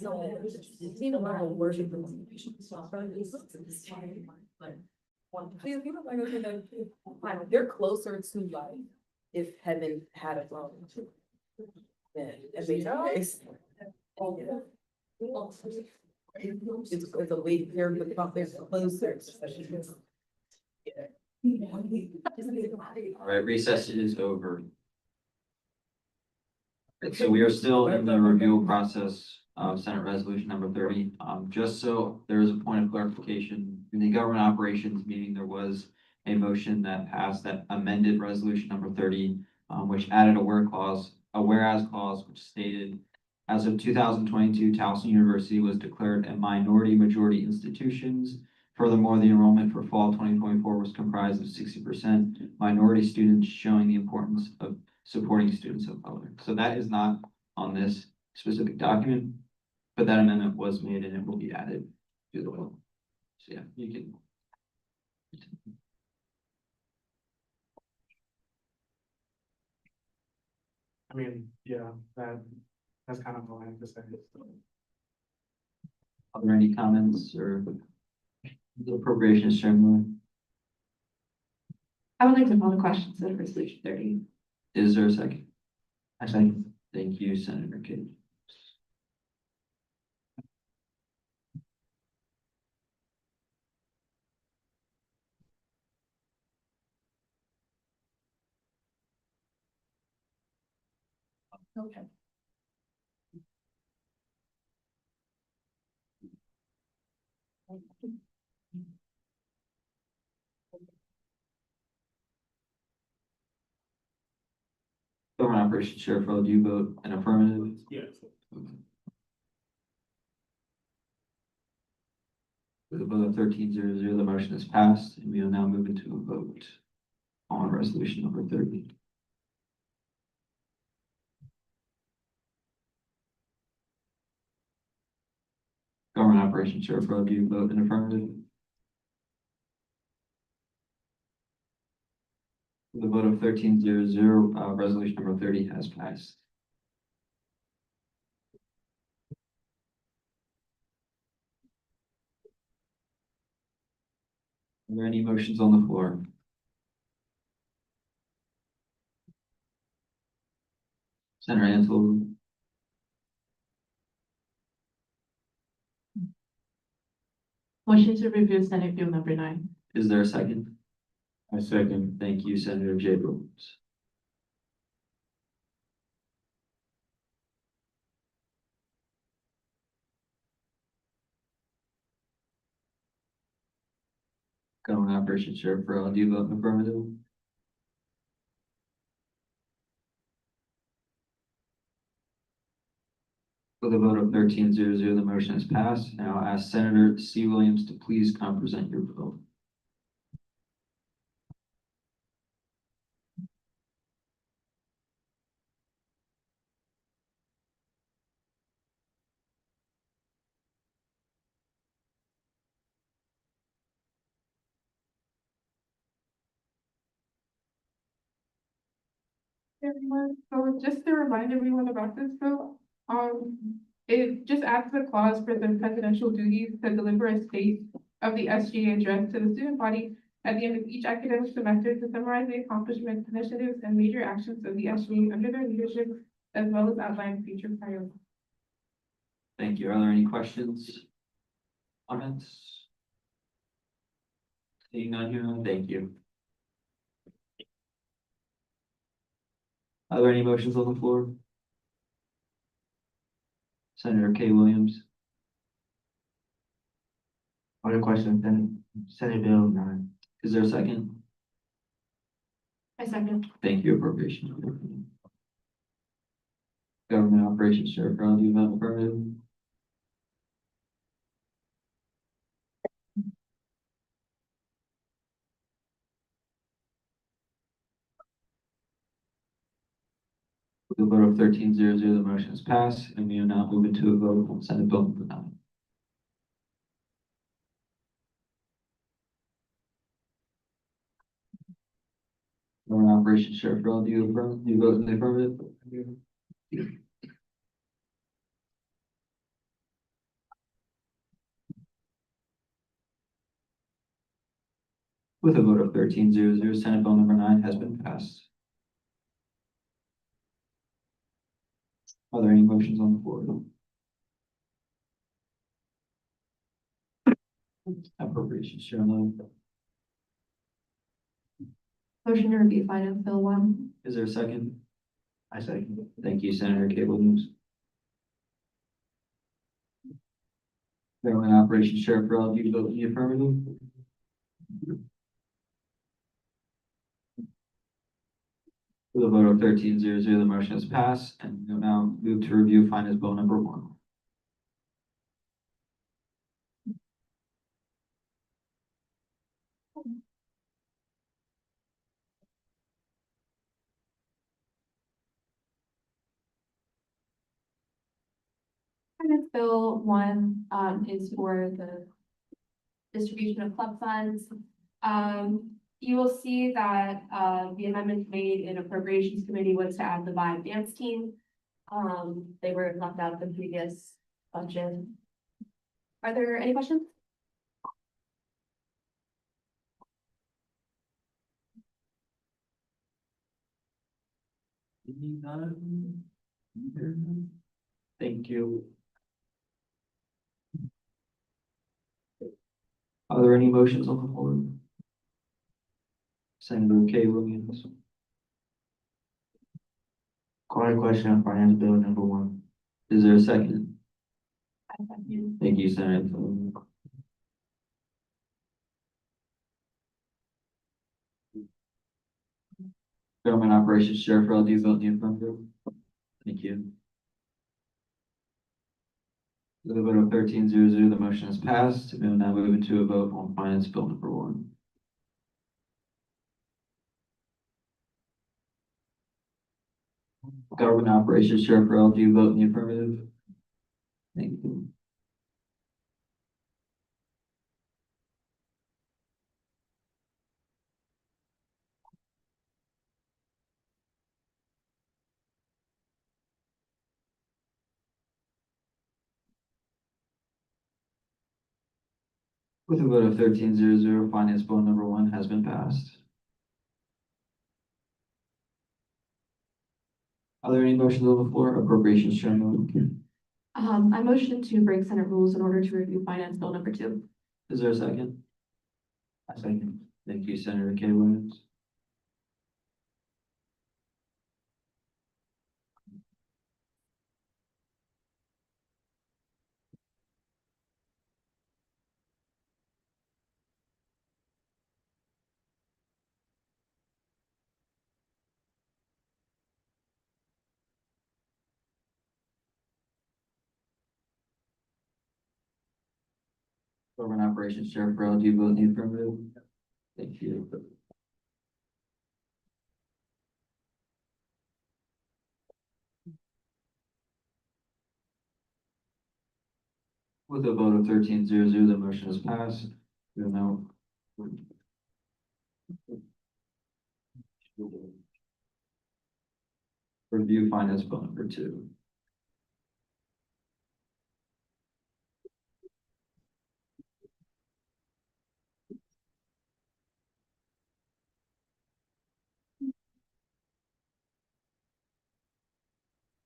You know, my whole worship. These people like, okay, like, they're closer to like, if heaven had a throne. Then, at least, it's a way, they're closer. All right, recess is over. So we are still in the review process of Senate Resolution number 30. Just so there is a point of clarification, in the government operations meeting, there was a motion that passed that amended resolution number 30, which added a whereas clause, which stated, as of 2022, Towson University was declared a minority majority institutions. Furthermore, the enrollment for fall 2024 was comprised of 60% minority students, showing the importance of supporting students of color. So that is not on this specific document, but that amendment was made and it will be added to the bill. So yeah, you can. I mean, yeah, that's kind of all I have to say. Are there any comments or the appropriations generally? I would like to call the questions of resolution 30. Is there a second? I second. Thank you, Senator Kidd. Okay. Government Operations Sheriff, do you vote an affirmative? Yes. With a vote of 13-0, the motion is passed, and we will now move into a vote on resolution number 30. Government Operations Sheriff, do you vote an affirmative? With a vote of 13-0, resolution number 30 has passed. Are there any motions on the floor? Senator Ansel, Motion to review Senate Bill number 9. is there a second? I second. Thank you, Senator Jacobs. Government Operations Sheriff, do you vote in affirmative? With a vote of 13-0, the motion is passed. Now I'll ask Senator C. Williams to please come present your vote. Everyone, so just to remind everyone about this bill, it just adds the clause for the presidential duties to deliver a state of the SGA address to the student body at the end of each academic semester to summarize the accomplishments, initiatives, and major actions of the SGA under their leadership, as well as outline future priorities. Thank you. Are there any questions? Comments? Seeing none here, thank you. Are there any motions on the floor? Senator K. Williams. Other question, then Senate Bill 9. Is there a second? I second. Thank you, Appropriations. Government Operations Sheriff, do you vote affirmative? With a vote of 13-0, the motion is passed, and we are now moving to a vote on Senate Bill number 9. Government Operations Sheriff, do you affirm? Do you vote in the affirmative? With a vote of 13-0-0, Senate Bill number 9 has been passed. Are there any motions on the floor? Appropriations, Chair Lowe. Motion to review Finance Bill 1. Is there a second? I second. Thank you, Senator Kay Williams. Government Operations Sheriff Farrell, do you vote in the affirmative? With a vote of 13-0-0, the motion is passed, and we'll now move to review Finance Bill number 1. Finance Bill 1, is for the distribution of club funds. You will see that, the amendment made in Appropriations Committee was to add the Vibe Dance Team. They were left out of the previous budget. Are there any questions? Thank you. Are there any motions on the floor? Senator Kay Williams. Call a question on Finance Bill number 1. Is there a second? Thank you, Senator. Government Operations Sheriff Farrell, do you vote in the affirmative? Thank you. With a vote of 13-0-0, the motion is passed. We will now move into a vote on Finance Bill number 1. Government Operations Sheriff Farrell, do you vote in the affirmative? Thank you. With a vote of 13-0-0, Finance Bill number 1 has been passed. Are there any motions on the floor? Appropriations, Chairman. I motion to break Senate rules in order to review Finance Bill number 2. Is there a second? I second. Thank you, Senator Kay Williams. Government Operations Sheriff Farrell, do you vote in the affirmative? Thank you. With a vote of 13-0-0, the motion is passed. We will now review Finance Bill number 2.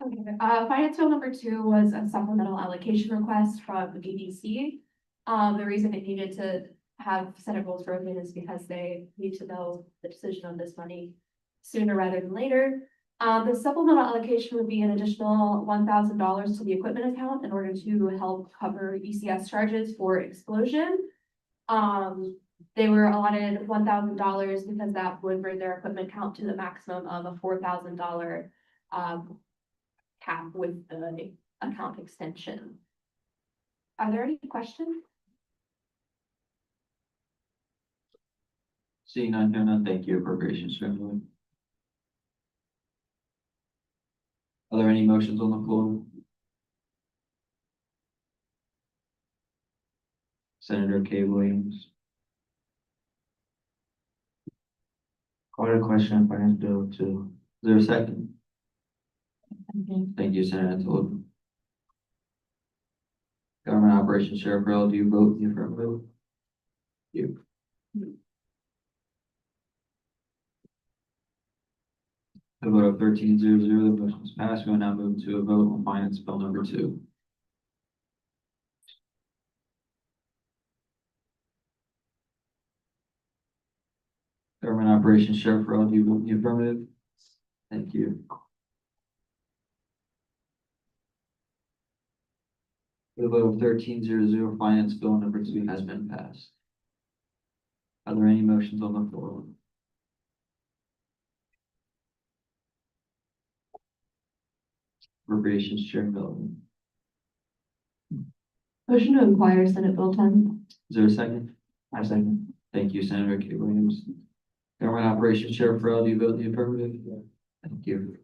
Okay, Finance Bill number 2 was a supplemental allocation request from the EDC. The reason it needed to have Senate rules broken is because they need to know the decision on this money sooner rather than later. The supplemental allocation would be an additional $1,000 to the equipment account in order to help cover ECS charges for explosion. They were allotted $1,000 because that would bring their equipment count to the maximum of a $4,000 cap with the account extension. Are there any questions? Seeing none, hearing none, thank you. Appropriations, Chairman. Are there any motions on the floor? Senator Kay Williams. Call a question on Finance Bill 2. Is there a second? Thank you, Senator Tillman. Government Operations Sheriff Farrell, do you vote in the affirmative? You. A vote of 13-0-0, the motion is passed. We will now move to a vote on finance bill number 2. Government Operations Sheriff Farrell, do you vote in the affirmative? Thank you. The vote of 13-0-0, finance bill number 2 has been passed. Are there any motions on the floor? Appropriations Chair Miller. Motion to inquire Senate Bill 10. Is there a second? I second. Thank you, Senator K. Williams. Government Operations Sheriff Farrell, do you vote in the affirmative? Thank you.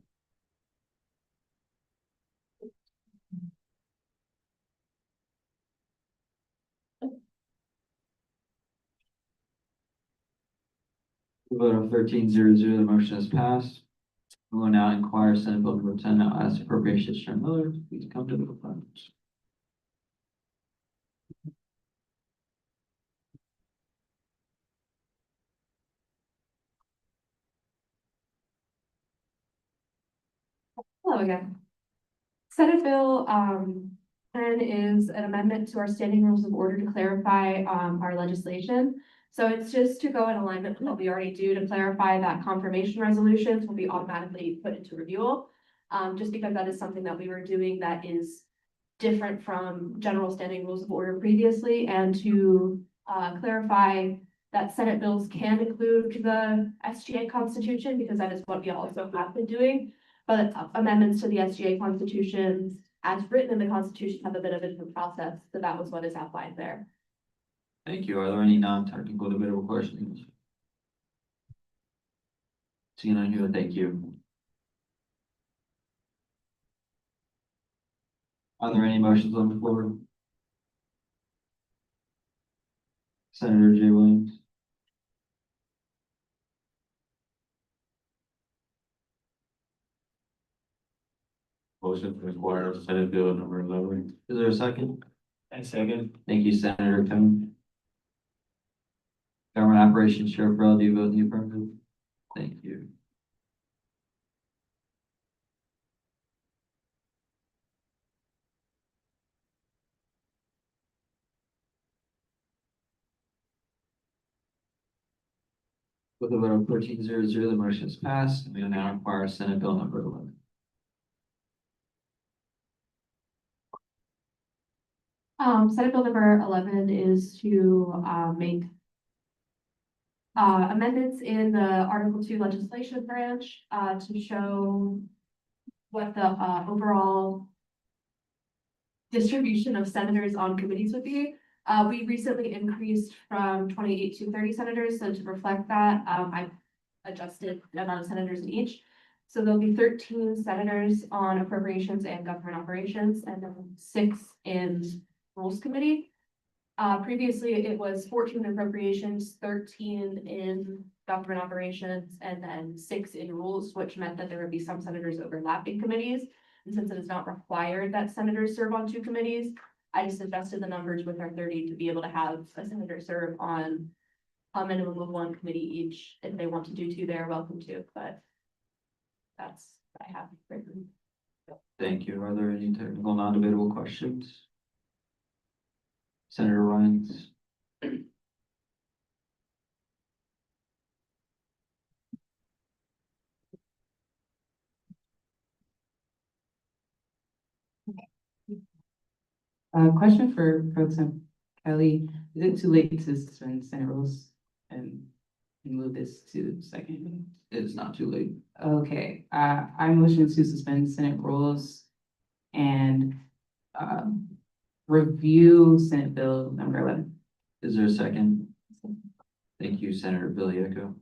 The vote of 13-0-0, the motion is passed. We will now inquire Senate Bill number 10. Now ask Appropriations Chair Miller, please come to the front. Hello again. Senate Bill 10 is an amendment to our standing rules of order to clarify our legislation. So it's just to go in alignment with what we already do to clarify that confirmation resolutions will be automatically put into review. Just because that is something that we were doing that is different from general standing rules of order previously, and to clarify that Senate bills can include the SGA Constitution, because that is what we also have been doing. But amendments to the SGA Constitution, as written in the Constitution, have a bit of a different process, so that was what is outlined there. Thank you. Are there any non-technical debatable questions? Seeing none here, thank you. Are there any motions on the floor? Senator J. Williams. Motion to inquire Senate Bill number 11. Is there a second? I second. Thank you, Senator Coon. Government Operations Sheriff Farrell, do you vote in the affirmative? Thank you. With a vote of 13-0-0, the motion is passed, and we will now require Senate Bill number 11. Senate Bill number 11 is to make amendments in the Article 2 legislation branch to show what the overall distribution of senators on committees would be. We recently increased from 28 to 30 senators, so to reflect that, I adjusted the amount of senators in each. So there'll be 13 senators on appropriations and government operations, and then 6 in rules committee. Previously, it was 14 appropriations, 13 in government operations, and then 6 in rules, which meant that there would be some senators overlapping committees. And since it is not required that senators serve on 2 committees, I just adjusted the numbers with our 30 to be able to have a senator serve on a minimum of 1 committee each. If they want to do 2, they're welcome to, but that's what I have written. Thank you. Are there any technical non-debatable questions? Senator Rhines. Question for Pro Tem Kelly. Is it too late to suspend Senate rules and move this to second? It is not too late. Okay, I motion to suspend Senate rules and review Senate Bill number 11. Is there a second? Thank you, Senator Billieco.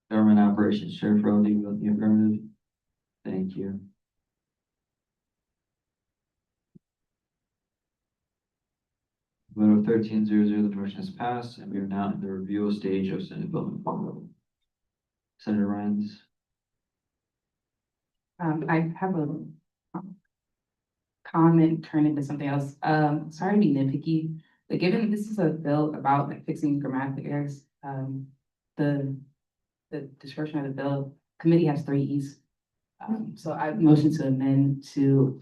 Government Operations Sheriff Farrell, do you vote in the affirmative? Thank you. Vote of 13-0-0, the motion is passed, and we are now in the review stage of Senate Bill number 11. Senator Ryan's. I have a comment turn into something else. Sorry to be nitpicky, but given this is a bill about like fixing grammatical errors, the description of the bill, committee has 3 E's. So I motion to amend to,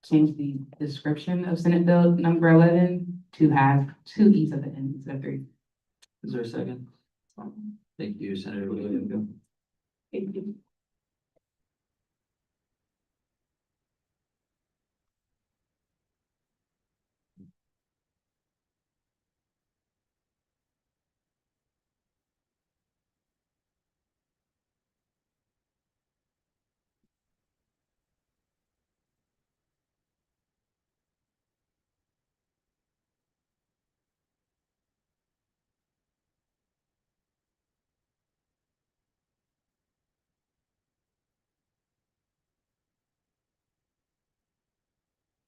change the description of Senate Bill number 11 to have 2 E's at the end instead of 3. Is there a second? Thank you, Senator Gallego. Thank you.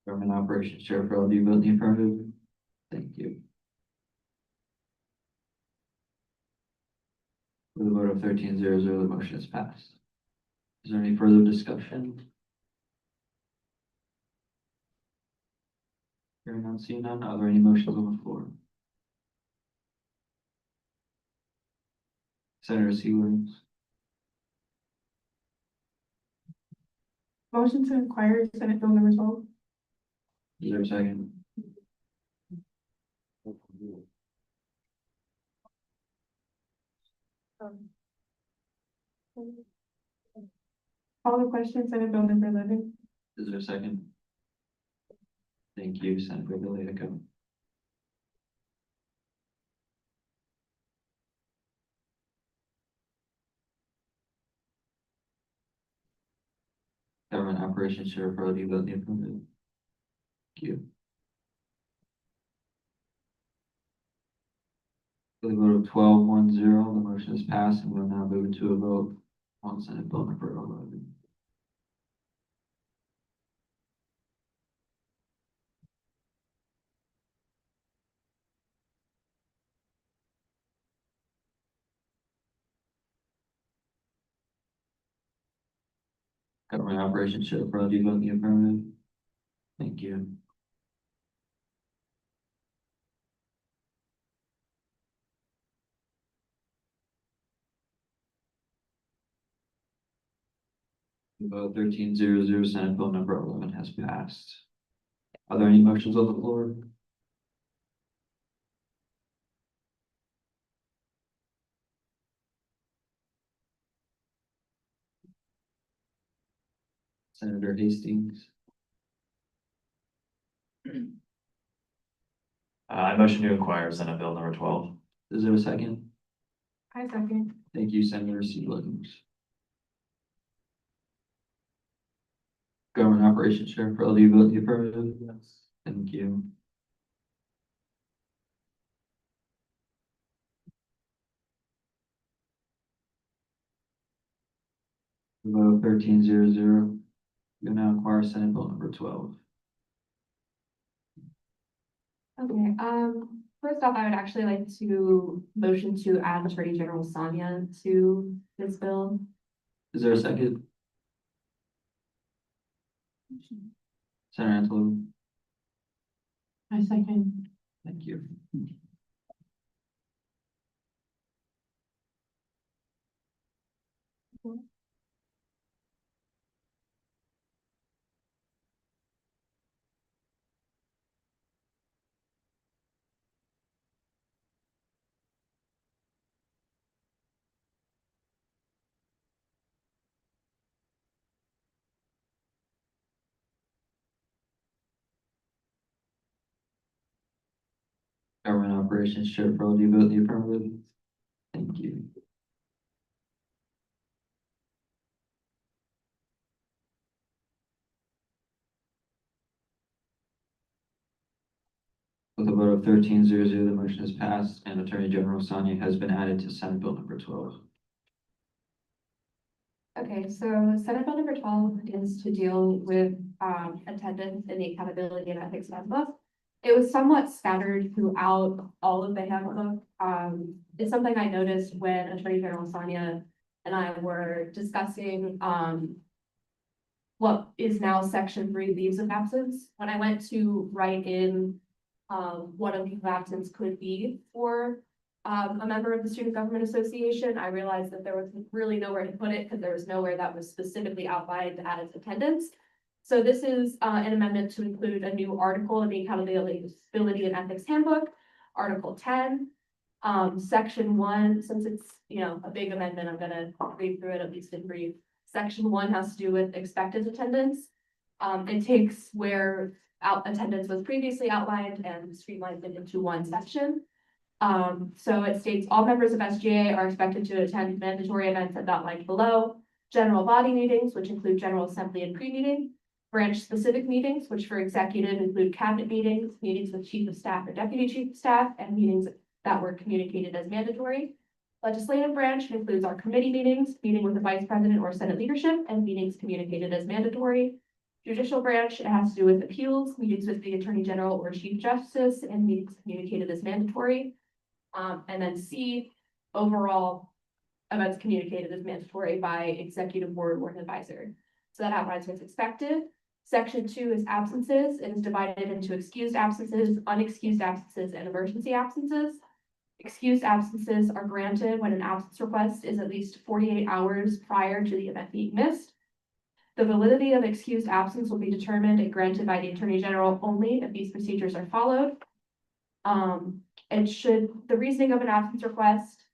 Government Operations Chair Farrell, do you vote in the affirmative? Thank you. With a vote of 13-0-0, the motion is passed. Is there any further discussion? Hearing none, seeing none, are there any motions on the floor? Senator C. Williams. Motion to inquire Senate Bill number 12. Is there a second? Call the question, Senate Bill number 11. Is there a second? Thank you, Senator Gallego. Government Operations Chair Farrell, do you vote in the affirmative? Thank you. With a vote of 12-1-0, the motion is passed, and we'll now move into a vote on Senate Bill number 11. Government Operations Chair Farrell, do you vote in the affirmative? Thank you. Vote 13-0-0, Senate Bill number 11 has passed. Are there any motions on the floor? Senator Hastings. I motion to inquire Senate Bill number 12. Is there a second? I second. Thank you, Senator C. Williams. Government Operations Chair Farrell, do you vote in the affirmative? Yes. Thank you. Vote 13-0-0. You now inquire Senate Bill number 12. Okay, first off, I would actually like to motion to add Attorney General Sonia to this bill. Is there a second? Senator Antelope, I second. thank you. Government Operations Chair Farrell, do you vote in the affirmative? Thank you. With a vote of 13-0-0, the motion is passed, and Attorney General Sonia has been added to Senate Bill number 12. Okay, so Senate Bill number 12 is to deal with attendance in the accountability and ethics handbook. It was somewhat scattered throughout all of the handbook. is something I noticed when Attorney General Sonia and I were discussing, what is now section 3 leaves of absence. When I went to write in, what a leave of absence could be for, a member of the Student Government Association, I realized that there was really nowhere to put it because there was nowhere that was specifically outlined as attendance. So this is, an amendment to include a new article in the Accountability and Ethics Handbook, Article 10. Section 1, since it's, a big amendment, I'm gonna read through it at least in brief. Section 1 has to do with expected attendance. It takes where attendance was previously outlined and streamlines it into one section. So it states all members of SGA are expected to attend mandatory events as outlined below. General body meetings, which include General Assembly and pre-meeting. Branch-specific meetings, which for executive include cabinet meetings, meetings with chief of staff or deputy chief of staff, and meetings that were communicated as mandatory. Legislative branch includes our committee meetings, meeting with the vice president or senate leadership, and meetings communicated as mandatory. Judicial branch, it has to do with appeals, meetings with the attorney general or chief justice, and meetings communicated as mandatory. And then C, overall events communicated as mandatory by executive board or an advisor. So that outlines what's expected. Section 2 is absences. It is divided into excused absences, unexcused absences, and emergency absences. Excused absences are granted when an absence request is at least 48 hours prior to the event being missed. The validity of excused absence will be determined and granted by the Attorney General only if these procedures are followed. The reasoning of an absence request,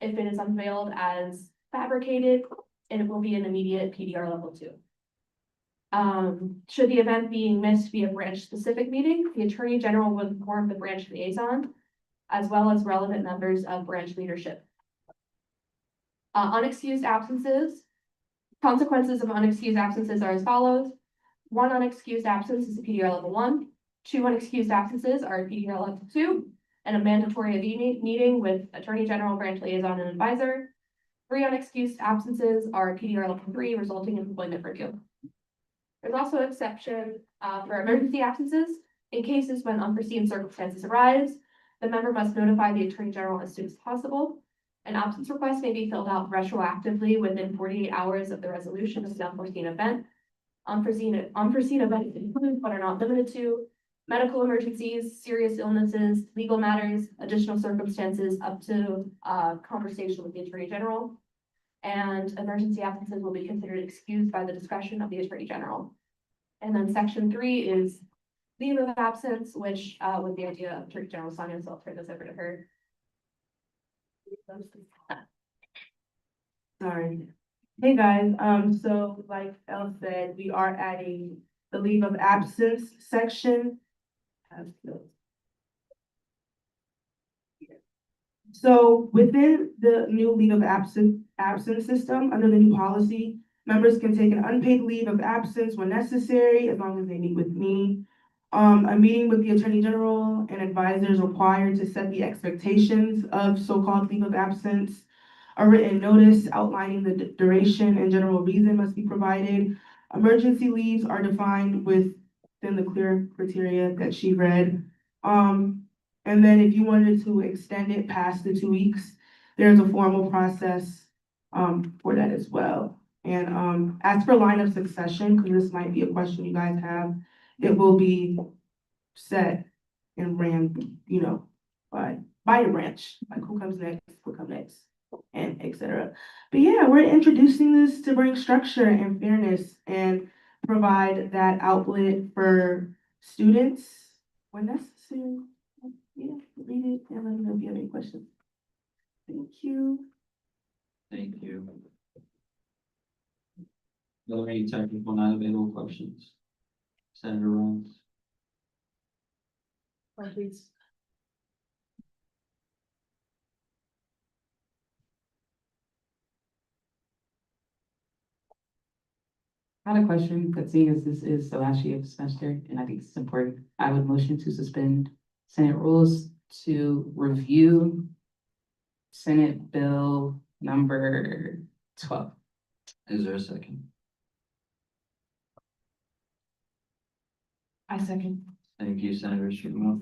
if it is unveiled as fabricated, it will be an immediate PDR level 2. Should the event being missed be a branch-specific meeting, the Attorney General will inform the branch liaison, as well as relevant members of branch leadership. Unexcused absences. Consequences of unexcused absences are as follows. 1 unexcused absence is a PDR level 1. 2 unexcused absences are a PDR level 2, and a mandatory meeting with Attorney General, branch liaison, and advisor. 3 unexcused absences are a PDR level 3, resulting in employment review. There's also an exception for emergency absences. In cases when unforeseen circumstances arise, the member must notify the Attorney General as soon as possible. An absence request may be filled out retroactively within 48 hours of the resolution of the unforeseen event. Unforeseen events include, but are not limited to, medical emergencies, serious illnesses, legal matters, additional circumstances up to conversation with the Attorney General. And emergency absences will be considered excused by the discretion of the Attorney General. And then section 3 is leave of absence, which with the idea of Attorney General Sonia, so I'll turn this over to her. Sorry. Hey, guys, so like Elle said, we are adding the leave of absence section. So within the new leave of absence system, under the new policy, members can take an unpaid leave of absence when necessary, as long as they meet with me. A meeting with the Attorney General and advisors required to set the expectations of so-called leave of absence. A written notice outlining the duration and general reason must be provided. Emergency leaves are defined within the clear criteria that she read. And then if you wanted to extend it past the 2 weeks, there's a formal process for that as well. And as for line of succession, because this might be a question you guys have, it will be set and ran, by your branch, like who comes next, and etc. But yeah, we're introducing this to bring structure and fairness and provide that outlet for students when necessary. Yeah, read it and let me know if you have any questions. Thank you. Thank you. Are there any technical non-available questions? Senator Rounds? Please. I had a question, but seeing as this is the last year of the semester, and I think it's important, I would motion to suspend Senate rules to review Senate Bill number 12. Is there a second? I second. Thank you, Senator Schumer.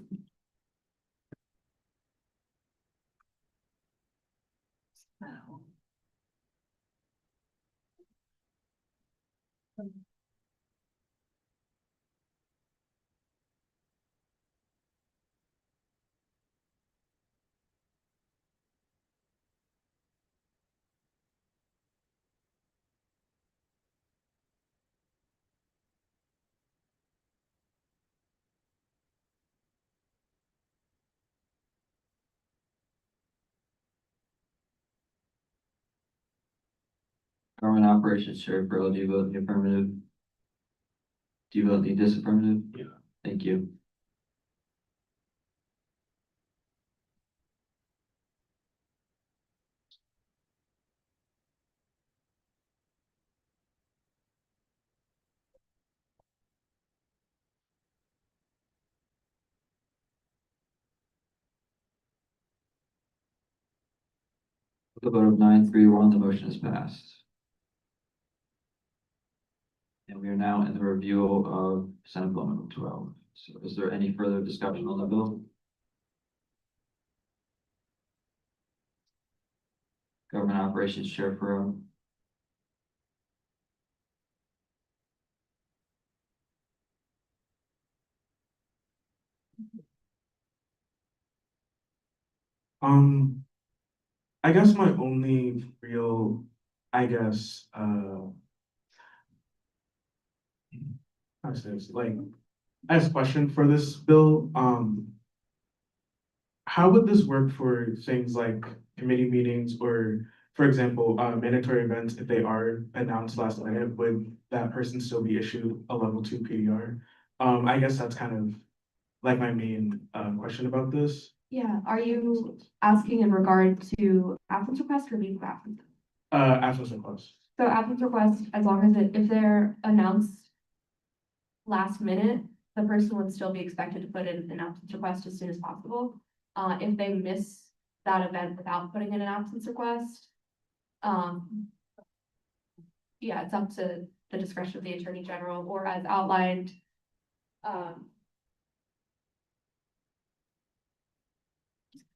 Government Operations Chair Pearl, do you vote in the affirmative? Do you vote in the disaffirmative? Yeah. Thank you. With a vote of 9-3-1, the motion is passed. And we are now in the review of Senate Bill number 12. So is there any further discussion on the bill? Government Operations Chair Pearl. I guess my only real, I guess, how to say this, like, I have a question for this bill, how would this work for things like committee meetings or, for example, mandatory events, if they are announced last minute, would that person still be issued a level 2 PDR? I guess that's kind of like my main, question about this. Yeah, are you asking in regard to absence request or leave of absence? Absence request. So absence request, as long as if they're announced last minute, the person would still be expected to put in an absence request as soon as possible. If they miss that event without putting in an absence request, yeah, it's up to the discretion of the Attorney General, or as outlined,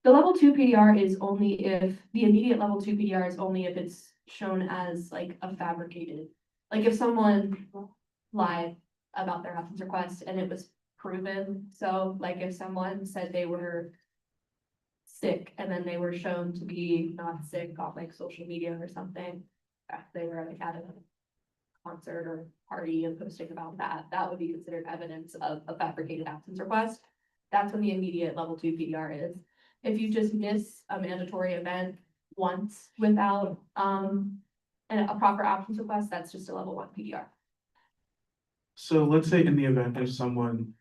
the level 2 PDR is only if, the immediate level 2 PDR is only if it's shown as like a fabricated. Like if someone lied about their absence request and it was proven, so like if someone said they were sick and then they were shown to be not sick on like social media or something, they were like at a concert or party and posting about that, that would be considered evidence of a fabricated absence request. That's when the immediate level 2 PDR is. If you just miss a mandatory event once without a proper absence request, that's just a level 1 PDR. So let's say in the event if someone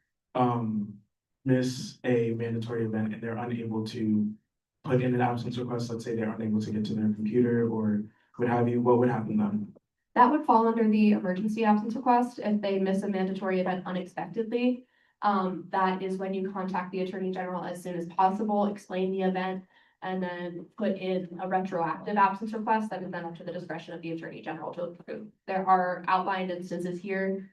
miss a mandatory event and they're unable to put in an absence request, let's say they're unable to get to their computer or what have you, what would happen then? That would fall under the emergency absence request if they miss a mandatory event unexpectedly. That is when you contact the Attorney General as soon as possible, explain the event, and then put in a retroactive absence request that is then up to the discretion of the Attorney General to approve. There are outlined instances here,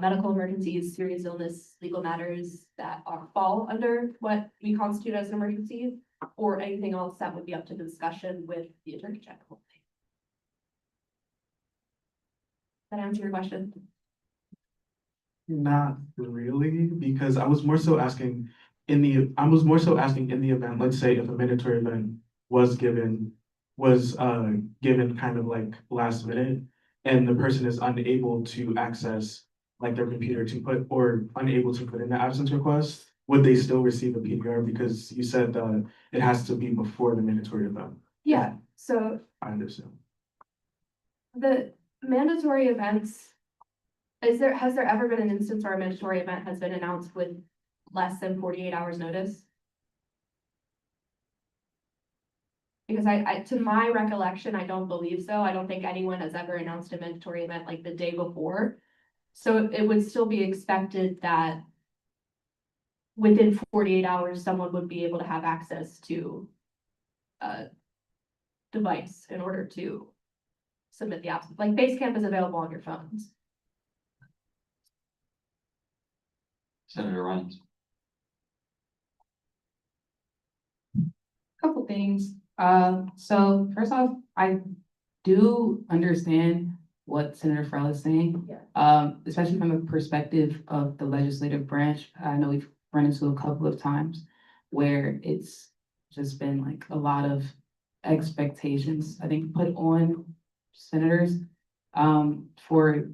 medical emergencies, serious illness, legal matters that fall under what we constitute as an emergency, or anything else that would be up to the discussion with the Attorney General. That answer your question? Not really, because I was more so asking in the event, let's say if a mandatory event was given kind of like last minute and the person is unable to access like their computer to put or unable to put in the absence request, would they still receive a PDR? Because you said it has to be before the mandatory event. Yeah, so I understand. the mandatory events, has there ever been an instance where a mandatory event has been announced with less than 48 hours notice? Because to my recollection, I don't believe so. I don't think anyone has ever announced a mandatory event like the day before. So it would still be expected that within 48 hours, someone would be able to have access to a device in order to submit the absence. Like Basecamp is available on your phones. Senator Ryan. Couple things. So first off, I do understand what Senator Farrell is saying. Yeah. Especially from the perspective of the legislative branch. I know we've run into a couple of times where it's just been like a lot of expectations, I think, put on senators for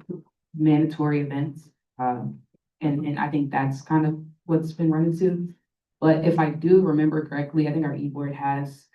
mandatory events. And I think that's kind of what's been run into. But if I do remember correctly, I think our e-board has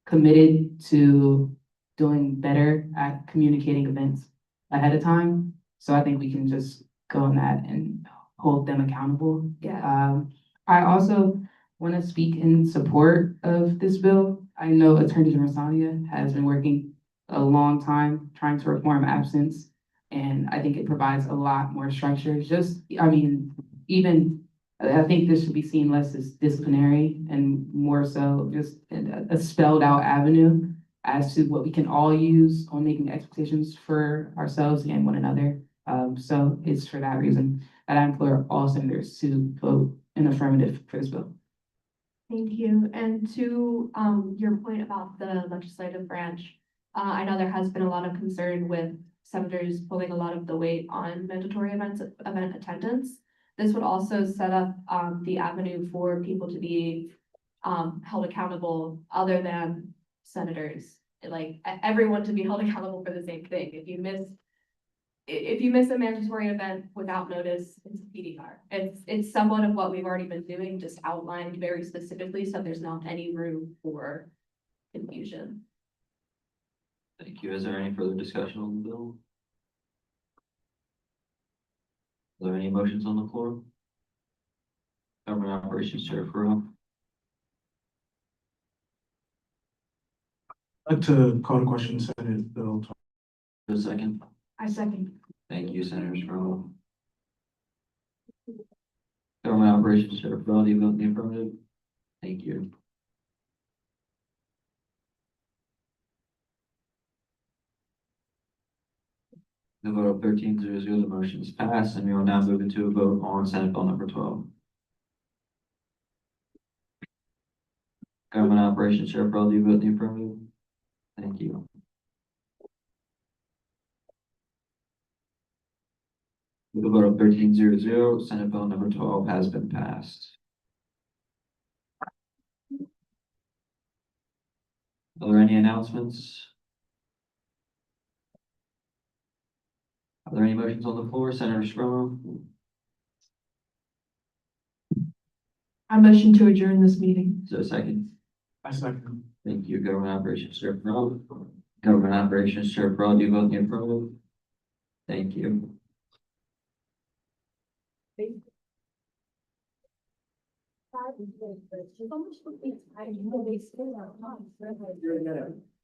committed to doing better at communicating events ahead of time. So I think we can just go on that and hold them accountable. Yeah. I also want to speak in support of this bill. I know Attorney General Salia has been working a long time trying to reform absence. And I think it provides a lot more structure. I think this should be seen less as disciplinary and more so just a spelled out avenue as to what we can all use on making expectations for ourselves and one another. So it's for that reason that I implore all senators to vote in affirmative for this bill. Thank you. And to your point about the legislative branch, I know there has been a lot of concern with senators pulling a lot of the weight on mandatory event attendance. This would also set up the avenue for people to be held accountable other than senators, like everyone to be held accountable for the same thing. If you miss a mandatory event without notice, it's a PDR. It's somewhat of what we've already been doing, just outlined very specifically, so there's not any room for confusion. Thank you. Is there any further discussion on the bill? Are there any motions on the floor? Government Operations Chair Farrell. I'd like to call the question, Senate Bill. For a second. I second. Thank you, Senator Farrell. Government Operations Chair Farrell, do you vote in the affirmative? Thank you. The vote of 13-0, the motion is passed, and we will now move into a vote on Senate Bill number 12. Government Operations Chair Farrell, do you vote in the affirmative? Thank you. With a vote of 13-0, Senate Bill number 12 has been passed. Are there any announcements? Are there any motions on the floor? Senator Stromo? I motion to adjourn this meeting. Is there a second? I second. Thank you, Government Operations Chair Farrell. Government Operations Chair Farrell, do you vote in the affirmative? Thank you.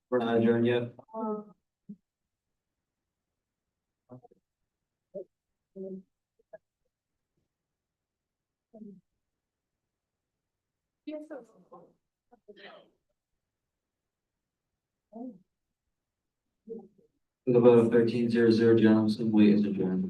We're not adjourned yet. With a vote of 13-0, General Assembly is adjourned.